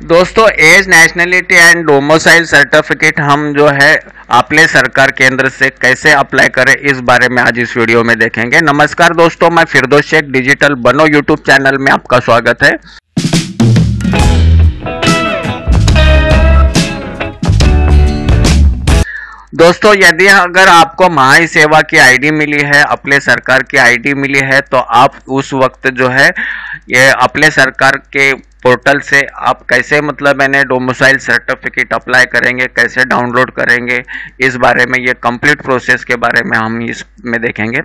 दोस्तों age nationality and domicile certificate हम जो है अपने सरकार केंद्र से कैसे अप्लाई करें इस बारे में आज इस वीडियो में देखेंगे। नमस्कार दोस्तों, मैं फिरदौस शेख डिजिटल बनो यूट्यूब चैनल में आपका स्वागत है। दोस्तों यदि अगर आपको महाई सेवा की आईडी मिली है, अपने सरकार की आईडी मिली है, तो आप उस वक्त जो है ये अपने सरकार के पोर्टल से आप कैसे मैंने डोमिसाइल सर्टिफिकेट अप्लाई करेंगे, कैसे डाउनलोड करेंगे, इस बारे में ये कंप्लीट प्रोसेस के बारे में हम इसमें देखेंगे।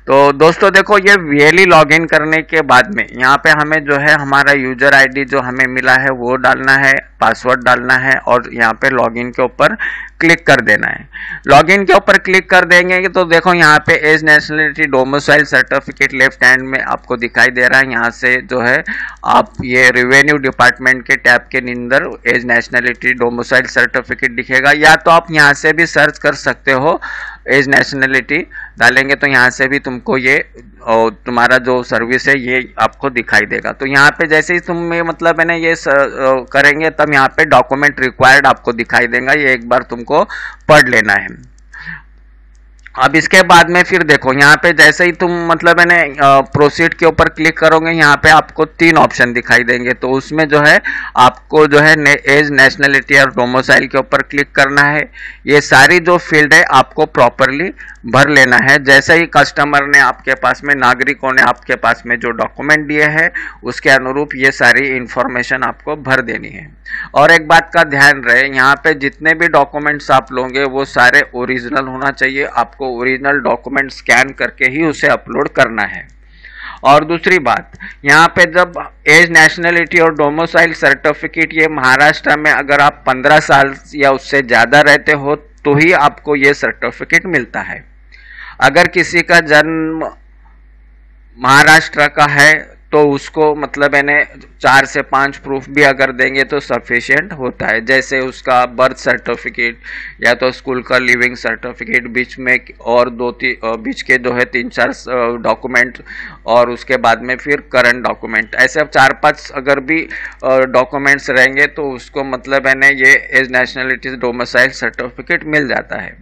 तो दोस्तों देखो, ये वीएलई लॉगिन करने के बाद में यहाँ पे हमें जो है हमारा यूजर आईडी जो हमें मिला है वो डालना है, पासवर्ड डालना है और यहाँ पे लॉगिन के ऊपर क्लिक कर देना है। लॉगिन के ऊपर क्लिक कर देंगे तो देखो यहाँ पे age nationality domicile certificate left hand में आपको दिखाई दे रहा है। यहाँ से जो है आप ये रेवेन्यू डिपार्टमेंट के टैब के अंदर एज नेशनलिटी डोमिसाइल सर्टिफिकेट दिखेगा, या तो आप यहाँ से भी सर्च कर सकते हो। एज नेशनलिटी डालेंगे तो यहाँ से भी तुमको ये और तुम्हारा जो सर्विस है ये आपको दिखाई देगा। तो यहाँ पे जैसे ही तुम है ना ये करेंगे तब यहाँ पे डॉक्यूमेंट रिक्वायर्ड आपको दिखाई देगा, ये एक बार तुमको पढ़ लेना है। अब इसके बाद में फिर देखो यहाँ पे जैसे ही तुम है ना प्रोसीड के ऊपर क्लिक करोगे, यहाँ पे आपको 3 ऑप्शन दिखाई देंगे। तो उसमें जो है आपको जो है एज नेशनलिटी और डोमिसाइल के ऊपर क्लिक करना है। ये सारी जो फील्ड है आपको प्रॉपरली भर लेना है। जैसे ही कस्टमर ने आपके पास में, नागरिकों ने आपके पास में जो डॉक्यूमेंट दिए हैं उसके अनुरूप ये सारी इंफॉर्मेशन आपको भर देनी है। और एक बात का ध्यान रहे, यहाँ पे जितने भी डॉक्यूमेंट्स आप लोगे वो सारे ओरिजिनल होना चाहिए। आपको ओरिजिनल डॉक्यूमेंट स्कैन करके ही उसे अपलोड करना है। और दूसरी बात, यहाँ पे जब एज नेशनलिटी और डोमिसाइल सर्टिफिकेट ये महाराष्ट्र में अगर आप 15 साल या उससे ज़्यादा रहते हो तो ही आपको ये सर्टिफिकेट मिलता है। अगर किसी का जन्म महाराष्ट्र का है तो उसको है ना 4 से 5 प्रूफ भी अगर देंगे तो सफिशिएंट होता है। जैसे उसका बर्थ सर्टिफिकेट या तो स्कूल का लिविंग सर्टिफिकेट, बीच में और बीच के जो है 3-4 डॉक्यूमेंट, और उसके बाद में फिर करंट डॉक्यूमेंट, ऐसे 4-5 अगर भी डॉक्यूमेंट्स रहेंगे तो उसको है ना ये एज नेशनलिटी डोमिसाइल सर्टिफिकेट मिल जाता है।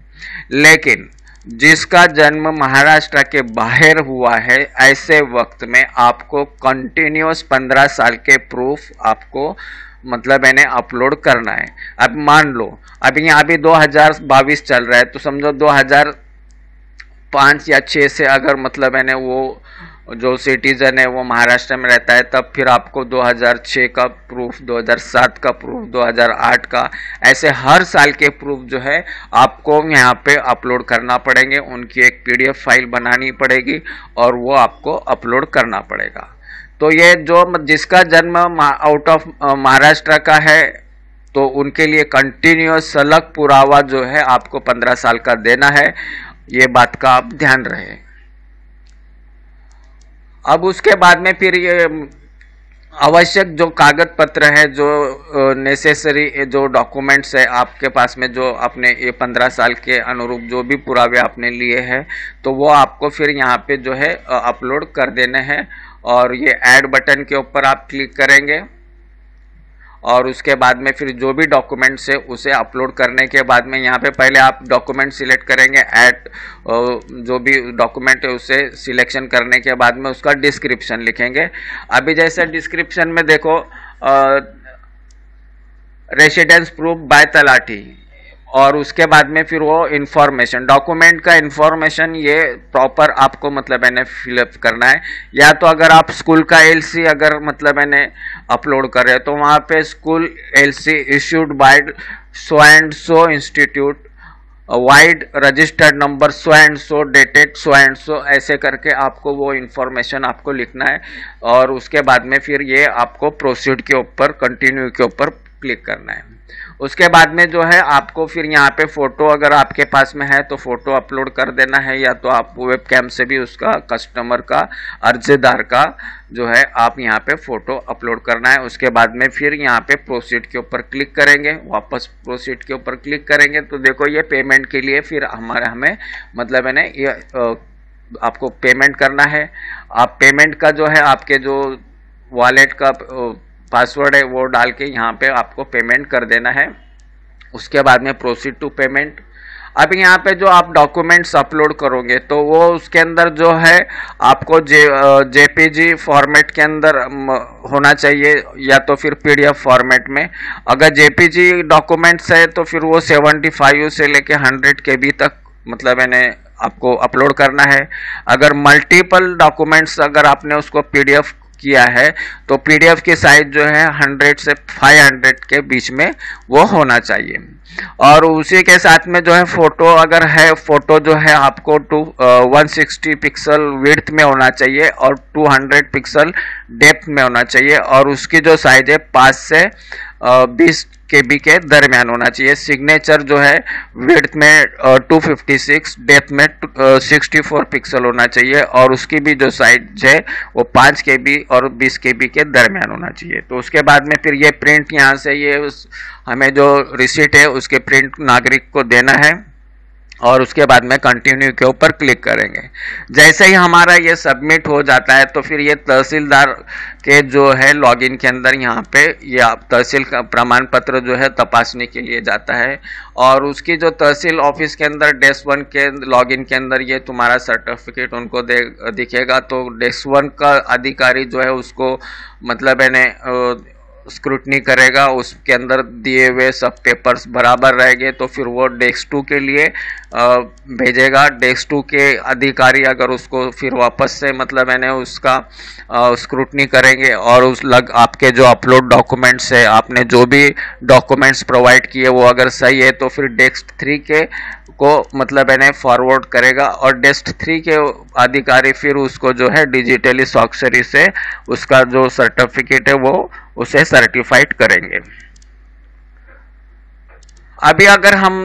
लेकिन जिसका जन्म महाराष्ट्र के बाहर हुआ है, ऐसे वक्त में आपको कंटिन्यूस 15 साल के प्रूफ आपको है ना अपलोड करना है। अब मान लो अभी यहाँ अभी 2022 चल रहा है, तो समझो 2005 या 6 से अगर है ना वो जो सिटीजन है वो महाराष्ट्र में रहता है, तब फिर आपको 2006 का प्रूफ, 2007 का प्रूफ, 2008 का, ऐसे हर साल के प्रूफ जो है आपको यहाँ पे अपलोड करना पड़ेंगे। उनकी एक पीडीएफ फाइल बनानी पड़ेगी और वो आपको अपलोड करना पड़ेगा। तो ये जो जिसका जन्म आउट ऑफ महाराष्ट्र का है तो उनके लिए कंटिन्यूस सलग पुरावा जो है आपको 15 साल का देना है। ये बात का आप ध्यान रहे। अब उसके बाद में फिर ये आवश्यक जो कागज पत्र है, जो नेसेसरी जो डॉक्यूमेंट्स है आपके पास में, जो अपने ये 15 साल के अनुरूप जो भी पुरावे आपने लिए हैं, तो वो आपको फिर यहाँ पे जो है अपलोड कर देने हैं। और ये ऐड बटन के ऊपर आप क्लिक करेंगे और उसके बाद में फिर जो भी डॉक्यूमेंट्स है उसे अपलोड करने के बाद में यहाँ पे पहले आप डॉक्यूमेंट सिलेक्ट करेंगे। ऐड जो भी डॉक्यूमेंट है उसे सिलेक्शन करने के बाद में उसका डिस्क्रिप्शन लिखेंगे। अभी जैसे डिस्क्रिप्शन में देखो रेसिडेंस प्रूफ बाय तलाठी, और उसके बाद में फिर वो इन्फॉर्मेशन, डॉक्यूमेंट का इन्फॉर्मेशन ये प्रॉपर आपको है ना फिलअप करना है। या तो अगर आप स्कूल का एलसी अगर है ना अपलोड कर रहे हो तो वहाँ पे school LC issued by so and so institute, wide registered number so and so, dated so and so, ऐसे करके आपको वो इन्फॉर्मेशन आपको लिखना है। और उसके बाद में फिर ये आपको प्रोसीड के ऊपर, कंटिन्यू के ऊपर क्लिक करना है। उसके बाद में जो है आपको फिर यहाँ पे फ़ोटो अगर आपके पास में है तो फ़ोटो अपलोड कर देना है, या तो आप वेब कैम से भी उसका कस्टमर का, अर्जेदार का जो है आप यहाँ पे फ़ोटो अपलोड करना है। उसके बाद में फिर यहाँ पे प्रोसीड के ऊपर क्लिक करेंगे, वापस प्रोसीड के ऊपर क्लिक करेंगे तो देखो ये पेमेंट के लिए फिर हमें है ना ये आपको पेमेंट करना है। आप पेमेंट का जो है आपके जो वॉलेट का पासवर्ड है वो डाल के यहाँ पे आपको पेमेंट कर देना है। उसके बाद में प्रोसीड टू पेमेंट। अब यहाँ पे जो आप डॉक्यूमेंट्स अपलोड करोगे तो वो उसके अंदर जो है आपको जेपीजी फॉर्मेट के अंदर होना चाहिए या तो फिर पीडीएफ फॉर्मेट में। अगर जेपीजी डॉक्यूमेंट्स है तो फिर वो 75 से लेके 100 KB तक मतलब मैंने आपको अपलोड करना है। अगर मल्टीपल डॉक्यूमेंट्स अगर आपने उसको पीडीएफ किया है तो पीडीएफ की साइज जो है 100 से 500 के बीच में वो होना चाहिए। और उसी के साथ में जो है फोटो अगर है, फोटो जो है आपको 160 पिक्सल विड्थ में होना चाहिए और 200 पिक्सल डेप्थ में होना चाहिए और उसकी जो साइज है 5 से 20 KB के दरमियान होना चाहिए। सिग्नेचर जो है विड्थ में 256, डेप्थ में 64 पिक्सल होना चाहिए और उसकी भी जो साइज है वो 5 KB और 20 KB के दरमियान होना चाहिए। तो उसके बाद में फिर ये प्रिंट यहाँ से ये हमें जो रिसीट है उसके प्रिंट नागरिक को देना है और उसके बाद में कंटिन्यू के ऊपर क्लिक करेंगे। जैसे ही हमारा ये सबमिट हो जाता है तो फिर ये तहसीलदार के जो है लॉगिन के अंदर यहाँ पे ये आप तहसील का प्रमाण पत्र जो है तपासने के लिए जाता है और उसकी जो तहसील ऑफिस के अंदर डेस्क 1 के लॉगिन के अंदर ये तुम्हारा सर्टिफिकेट उनको दिखेगा। तो डेस्क 1 का अधिकारी जो है उसको मतलब मैंने स्क्रूटनी करेगा, उसके अंदर दिए हुए सब पेपर्स बराबर रहेंगे तो फिर वो डेस्क 2 के लिए भेजेगा। डेस्क 2 के अधिकारी अगर उसको फिर वापस से मतलब मैंने उसका स्क्रूटनी करेंगे और उस आपके जो अपलोड डॉक्यूमेंट्स है, आपने जो भी डॉक्यूमेंट्स प्रोवाइड किए वो अगर सही है तो फिर डेस्क 3 के को मतलब मैंने फॉरवर्ड करेगा और डेस्क 3 के अधिकारी फिर उसको जो है डिजिटली स्वाक्षरी से उसका जो सर्टिफिकेट है वो उसे सर्टिफाइड करेंगे। अभी अगर हम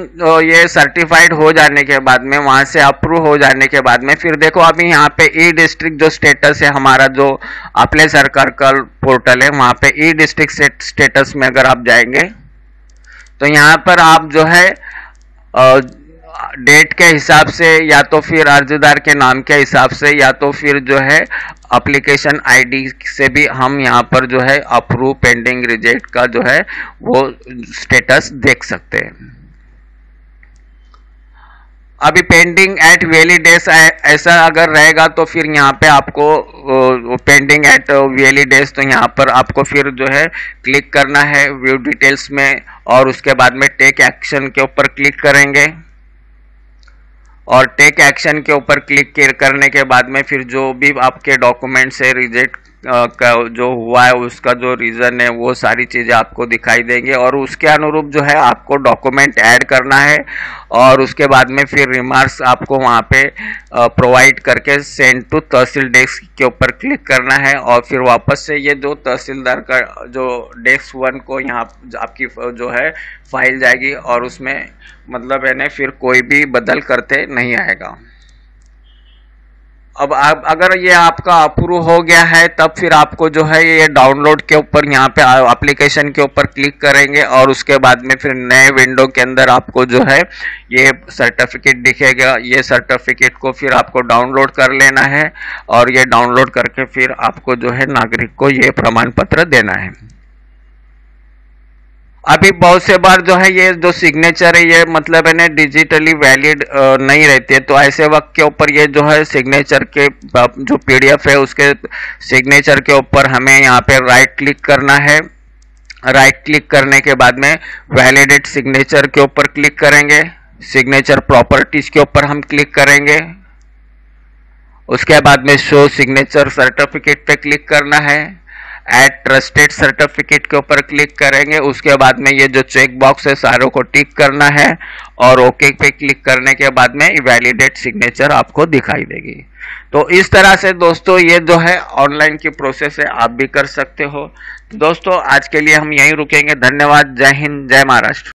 ये सर्टिफाइड हो जाने के बाद में वहां से अप्रूव हो जाने के बाद में फिर देखो अभी यहाँ पे ई डिस्ट्रिक्ट जो स्टेटस है हमारा जो अपने सरकार का पोर्टल है वहां पे ई डिस्ट्रिक्ट स्टेटस में अगर आप जाएंगे तो यहाँ पर आप जो है डेट के हिसाब से या तो फिर अर्जदार के नाम के हिसाब से या तो फिर जो है एप्लीकेशन आईडी से भी हम यहाँ पर जो है अप्रूव पेंडिंग रिजेक्ट का जो है वो स्टेटस देख सकते हैं। अभी पेंडिंग एट वैलिडेस ऐसा अगर रहेगा तो फिर यहाँ पे आपको पेंडिंग एट वैलिडेस तो यहाँ पर आपको फिर जो है क्लिक करना है व्यू डिटेल्स में और उसके बाद में टेक एक्शन के ऊपर क्लिक करेंगे और टेक एक्शन के ऊपर क्लिक करने के बाद में फिर जो भी आपके डॉक्यूमेंट्स है रिजेक्ट का जो हुआ है उसका जो रीज़न है वो सारी चीज़ें आपको दिखाई देंगे और उसके अनुरूप जो है आपको डॉक्यूमेंट ऐड करना है और उसके बाद में फिर रिमार्क्स आपको वहाँ पे प्रोवाइड करके सेंड टू तहसील डेस्क के ऊपर क्लिक करना है और फिर वापस से ये जो तहसीलदार का जो डेस्क 1 को यहाँ आपकी जो है फाइल जाएगी और उसमें मतलब है फिर कोई भी बदल करते नहीं आएगा। अब आप अगर ये आपका अप्रूव हो गया है तब फिर आपको जो है ये डाउनलोड के ऊपर यहाँ पे एप्लीकेशन के ऊपर क्लिक करेंगे और उसके बाद में फिर नए विंडो के अंदर आपको जो है ये सर्टिफिकेट दिखेगा। ये सर्टिफिकेट को फिर आपको डाउनलोड कर लेना है और ये डाउनलोड करके फिर आपको जो है नागरिक को ये प्रमाण पत्र देना है। अभी बहुत से बार जो है ये जो सिग्नेचर है ये मतलब है डिजिटली वैलिड नहीं रहती है तो ऐसे वक्त के ऊपर ये जो है सिग्नेचर के जो पीडीएफ है उसके सिग्नेचर के ऊपर हमें यहाँ पे राइट क्लिक करना है। राइट क्लिक करने के बाद में वैलिडेट सिग्नेचर के ऊपर क्लिक करेंगे। सिग्नेचर प्रॉपर्टीज के ऊपर हम क्लिक करेंगे। उसके बाद में शो सिग्नेचर सर्टिफिकेट पे क्लिक करना है। ऐड ट्रस्टेड सर्टिफिकेट के ऊपर क्लिक करेंगे। उसके बाद में ये जो चेक बॉक्स है सारों को टिक करना है और ओके पे क्लिक करने के बाद में वैलिडेट सिग्नेचर आपको दिखाई देगी। तो इस तरह से दोस्तों ये जो है ऑनलाइन की प्रोसेस है, आप भी कर सकते हो। तो दोस्तों आज के लिए हम यहीं रुकेंगे। धन्यवाद। जय हिंद, जय महाराष्ट्र।